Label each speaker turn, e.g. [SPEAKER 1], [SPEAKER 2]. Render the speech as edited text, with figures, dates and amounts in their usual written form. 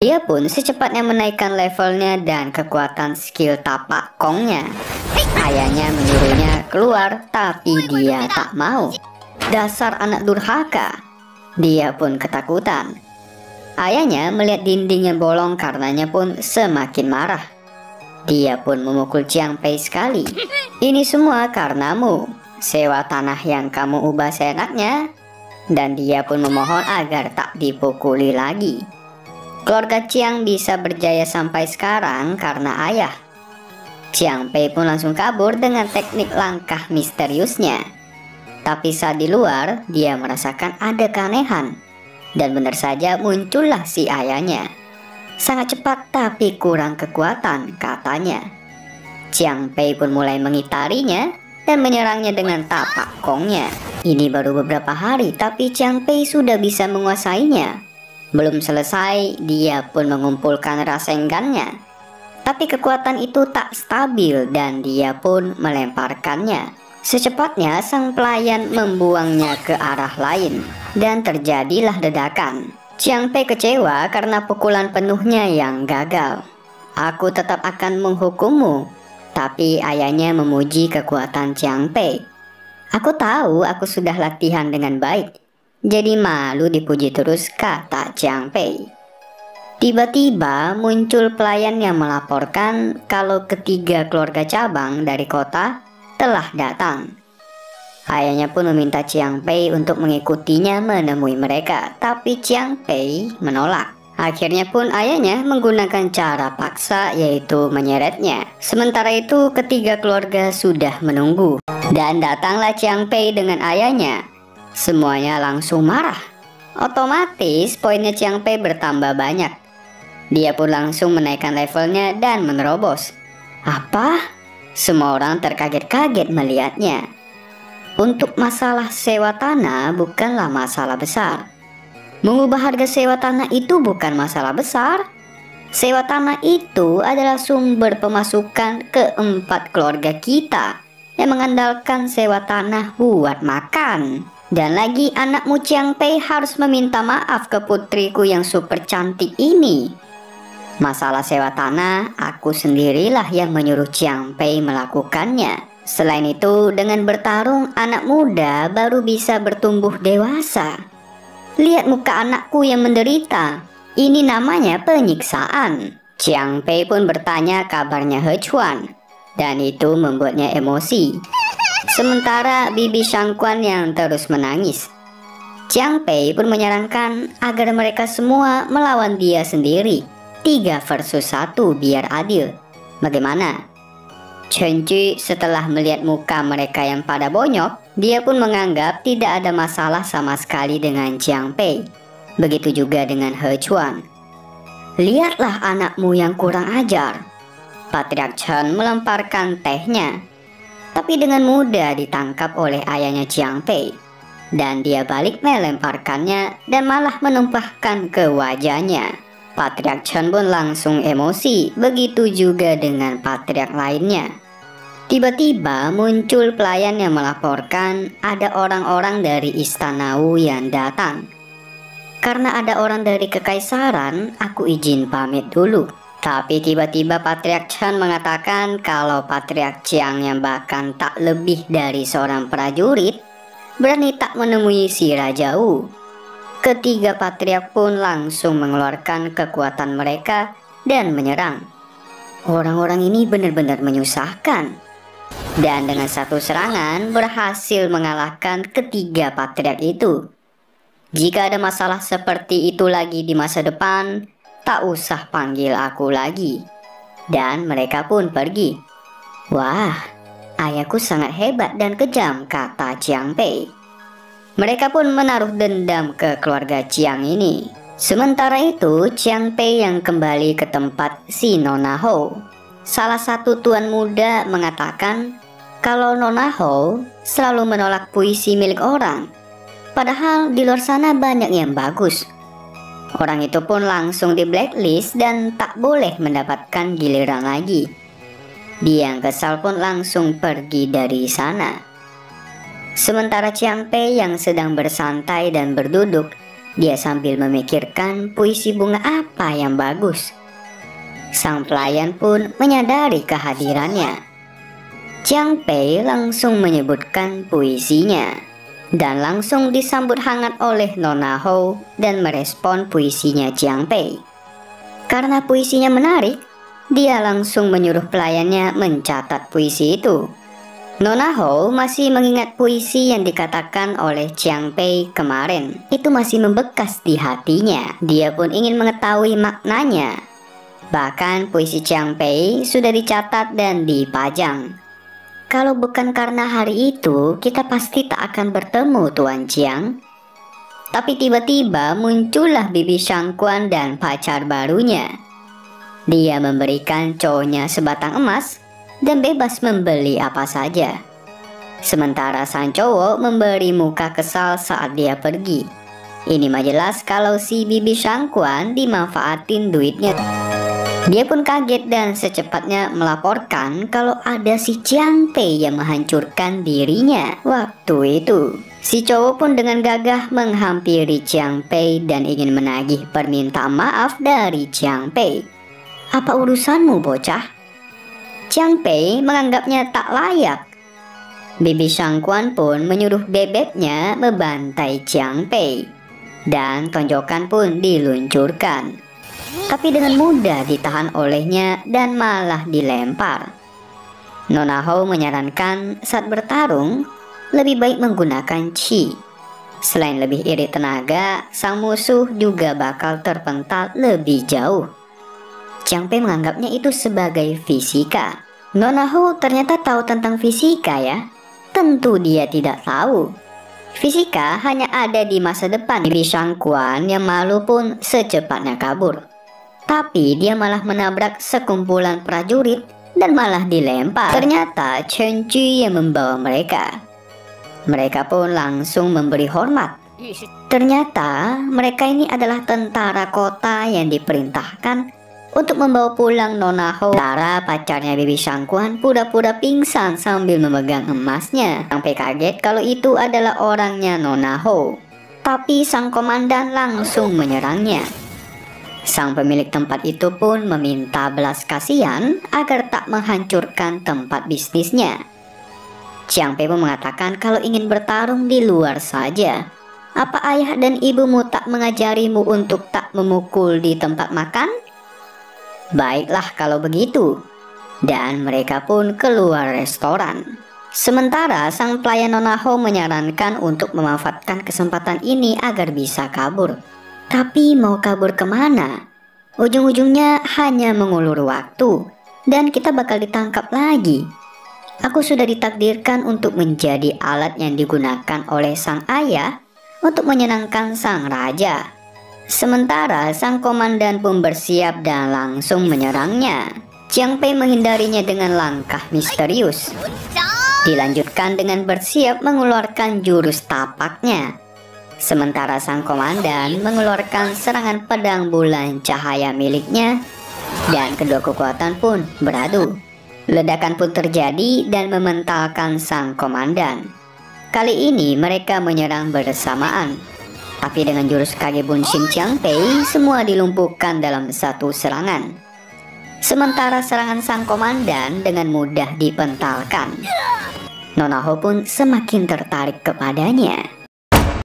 [SPEAKER 1] Dia pun secepatnya menaikkan levelnya dan kekuatan skill tapak kongnya. Ayahnya menyuruhnya keluar, tapi dia tak mau. Dasar anak durhaka. Dia pun ketakutan. Ayahnya melihat dindingnya bolong, karenanya pun semakin marah. Dia pun memukul Chiang Pei sekali. Ini semua karenamu. Sewa tanah yang kamu ubah seenaknya. Dan dia pun memohon agar tak dipukuli lagi. Keluarga Chiang bisa berjaya sampai sekarang karena ayah. Chiang Pei pun langsung kabur dengan teknik langkah misteriusnya. Tapi saat di luar, dia merasakan ada keanehan. Dan benar saja muncullah si ayahnya. Sangat cepat tapi kurang kekuatan, katanya. Chiang Pei pun mulai mengitarinya dan menyerangnya dengan tapak kongnya. Ini baru beberapa hari, tapi Chiang Pei sudah bisa menguasainya. Belum selesai, dia pun mengumpulkan Rasengannya. Tapi kekuatan itu tak stabil dan dia pun melemparkannya. Secepatnya sang pelayan membuangnya ke arah lain. Dan terjadilah ledakan. Chiang Pei kecewa karena pukulan penuhnya yang gagal. Aku tetap akan menghukummu. Tapi ayahnya memuji kekuatan Chiang Pei. Aku tahu aku sudah latihan dengan baik. Jadi malu dipuji terus, kata Chiang Pei. Tiba-tiba muncul pelayan yang melaporkan kalau ketiga keluarga cabang dari kota telah datang. Ayahnya pun meminta Chiang Pei untuk mengikutinya menemui mereka, tapi Chiang Pei menolak. Akhirnya pun ayahnya menggunakan cara paksa, yaitu menyeretnya. Sementara itu ketiga keluarga sudah menunggu. Dan datanglah Chiang Pei dengan ayahnya. Semuanya langsung marah. Otomatis poinnya Chiang Pei bertambah banyak. Dia pun langsung menaikkan levelnya dan menerobos. Apa? Semua orang terkaget-kaget melihatnya. Untuk masalah sewa tanah bukanlah masalah besar. Mengubah harga sewa tanah itu bukan masalah besar. Sewa tanah itu adalah sumber pemasukan keempat keluarga kita yang mengandalkan sewa tanah buat makan. Dan lagi anakmu Chiang Pei harus meminta maaf ke putriku yang super cantik ini. Masalah sewa tanah, aku sendirilah yang menyuruh Chiang Pei melakukannya. Selain itu, dengan bertarung, anak muda baru bisa bertumbuh dewasa. Lihat muka anakku yang menderita. Ini namanya penyiksaan. Chiang Pei pun bertanya kabarnya He Chuan. Dan itu membuatnya emosi. Sementara bibi Shangquan yang terus menangis. Chiang Pei pun menyarankan agar mereka semua melawan dia sendiri. 3 versus 1 biar adil. Bagaimana? Chen Ji setelah melihat muka mereka yang pada bonyok, dia pun menganggap tidak ada masalah sama sekali dengan Chiang Pei. Begitu juga dengan He Chuan. Lihatlah anakmu yang kurang ajar. Patriark Chen melemparkan tehnya. Tapi dengan mudah ditangkap oleh ayahnya Chiang Pei. Dan dia balik melemparkannya dan malah menumpahkan ke wajahnya. Patriark Chen pun langsung emosi, begitu juga dengan patriark lainnya. Tiba-tiba muncul pelayan yang melaporkan ada orang-orang dari Istana Wu yang datang. Karena ada orang dari Kekaisaran, aku izin pamit dulu. Tapi tiba-tiba Patriark Chen mengatakan kalau Patriark Chiang yang bahkan tak lebih dari seorang prajurit berani tak menemui si Raja Wu. Ketiga patriark pun langsung mengeluarkan kekuatan mereka dan menyerang. Orang-orang ini benar-benar menyusahkan. Dan dengan satu serangan berhasil mengalahkan ketiga patriark itu. Jika ada masalah seperti itu lagi di masa depan, tak usah panggil aku lagi. Dan mereka pun pergi. Wah, ayahku sangat hebat dan kejam, kata Chiang Pei. Mereka pun menaruh dendam ke keluarga Chiang ini. Sementara itu, Chiang Pei yang kembali ke tempat si Nona Hou. Salah satu tuan muda mengatakan kalau Nona Hou selalu menolak puisi milik orang. Padahal di luar sana banyak yang bagus. Orang itu pun langsung di blacklist dan tak boleh mendapatkan giliran lagi. Dia yang kesal pun langsung pergi dari sana. Sementara Chiang Pei yang sedang bersantai dan berduduk Dia sambil memikirkan puisi bunga apa yang bagus. Sang pelayan pun menyadari kehadirannya. Jiang Pei langsung menyebutkan puisinya dan langsung disambut hangat oleh Nona Hou dan merespon puisinya Jiang Pei. Karena puisinya menarik, dia langsung menyuruh pelayannya mencatat puisi itu. Nona Hou masih mengingat puisi yang dikatakan oleh Jiang Pei kemarin. Itu masih membekas di hatinya. Dia pun ingin mengetahui maknanya. Bahkan puisi Jiang Pei sudah dicatat dan dipajang. Kalau bukan karena hari itu, kita pasti tak akan bertemu Tuan Jiang. Tapi tiba-tiba muncullah Bibi Shangquan dan pacar barunya. Dia memberikan cowoknya sebatang emas dan bebas membeli apa saja. Sementara sang cowok memberi muka kesal saat dia pergi. Ini mah jelas kalau si Bibi Shangquan dimanfaatin duitnya. Dia pun kaget dan secepatnya melaporkan kalau ada si Jiang Pei yang menghancurkan dirinya. Waktu itu, si cowok pun dengan gagah menghampiri Jiang Pei dan ingin menagih permintaan maaf dari Jiang Pei. Apa urusanmu, bocah? Jiang Pei menganggapnya tak layak. Bibi Shangquan pun menyuruh bebeknya membantai Jiang Pei. Dan tonjokan pun diluncurkan. Tapi dengan mudah ditahan olehnya dan malah dilempar. Nona Hou menyarankan saat bertarung lebih baik menggunakan Qi. Selain lebih irit tenaga, sang musuh juga bakal terpental lebih jauh. Jiang Pei menganggapnya itu sebagai fisika. Nona Hou ternyata tahu tentang fisika ya. Tentu dia tidak tahu. Fisika hanya ada di masa depan. Bibi Shangquan yang malu pun secepatnya kabur. Tapi dia malah menabrak sekumpulan prajurit dan malah dilempar. Ternyata Chen Ju yang membawa mereka. Mereka pun langsung memberi hormat. Ternyata mereka ini adalah tentara kota yang diperintahkan untuk membawa pulang Nona Hou. Sementara pacarnya Bibi Shangquan pura-pura pingsan sambil memegang emasnya. Sampai kaget kalau itu adalah orangnya Nona Hou. Tapi sang komandan langsung menyerangnya. Sang pemilik tempat itu pun meminta belas kasihan agar tak menghancurkan tempat bisnisnya. Jiang Pei pun mengatakan kalau ingin bertarung di luar saja. Apa ayah dan ibumu tak mengajarimu untuk tak memukul di tempat makan? Baiklah kalau begitu. Dan mereka pun keluar restoran. Sementara sang pelayan Nona Hou menyarankan untuk memanfaatkan kesempatan ini agar bisa kabur. Tapi mau kabur kemana? Ujung-ujungnya hanya mengulur waktu. Dan kita bakal ditangkap lagi. Aku sudah ditakdirkan untuk menjadi alat yang digunakan oleh sang ayah untuk menyenangkan sang raja. Sementara sang komandan pun bersiap dan langsung menyerangnya. Jiang Pei menghindarinya dengan langkah misterius. Dilanjutkan dengan bersiap mengeluarkan jurus tapaknya. Sementara sang komandan mengeluarkan serangan pedang bulan cahaya miliknya. Dan kedua kekuatan pun beradu. Ledakan pun terjadi dan mementalkan sang komandan. Kali ini mereka menyerang bersamaan. Tapi dengan jurus Kage Bunshin Jiang Pei, semua dilumpuhkan dalam satu serangan. Sementara serangan sang komandan dengan mudah dipentalkan. Nona Hou pun semakin tertarik kepadanya.